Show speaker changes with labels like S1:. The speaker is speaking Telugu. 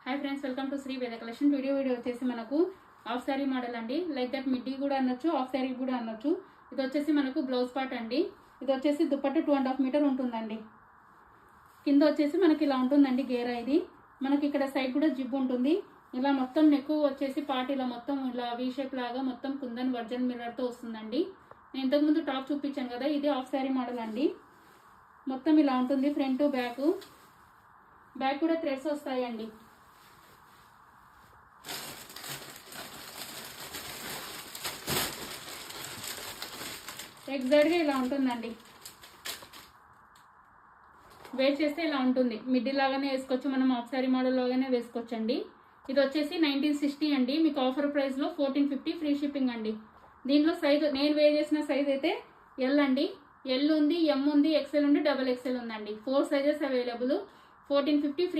S1: Hi friends, welcome to Sri Veda collection. Video వచ్చేసి మనకు హాఫ్ శారీ మోడల్ అండి. లైక్ దట్ మిడ్డీ కూడా అనొచ్చు, హాఫ్ శారీ కూడా అనొచ్చు. ఇది వచ్చేసి మనకు బ్లౌజ్ పార్ట్ అండి. ఇది వచ్చేసి దుపట్ట 2.5 మీటర్ ఉంటుందండి. కింద వచ్చేసి మనకి ఇలా ఉంటుందండి గేరా. ఇది మనకి ఇక్కడ సైడ్ కూడా జిబ్ ఉంటుంది. ఇలా మొత్తం నెక్ వచ్చేసి పార్ట్ ఇలా మొత్తం ఇలా వీ షేప్ లాగా మొత్తం కుందన్ వర్జన్ మిర్రర్ తో వస్తుందండి. నేను ఇంతకుముందు టాప్ చూపించాను కదా, ఇది హాఫ్ శారీ మోడల్ అండి. మొత్తం ఇలా ఉంటుంది. ఫ్రంట్ బ్యాక్ కూడా థ్రెడ్స్ వస్తాయండి. ఎగ్జాక్ట్గా ఇలా ఉంటుందండి. వేర్ చేస్తే ఇలా ఉంటుంది. మిడ్డీ లాగానే వేసుకోవచ్చు, మనం హాఫ్ శారీ మోడల్ లాగానే వేసుకోవచ్చు అండి. ఇది వచ్చేసి 1960 అండి. మీకు ఆఫర్ ప్రైస్ లో 1450 ఫ్రీ షిప్పింగ్ అండి. దీంట్లో సైజ్ నేను వేర్ చేసిన సైజ్ అయితే ఎల్ అండి. ఎల్ ఉంది, ఎం ఉంది, ఎక్సెల్ ఉంది, XXL ఉందండి. 4 సైజెస్ అవైలబుల్. 1450 ఫ్రీ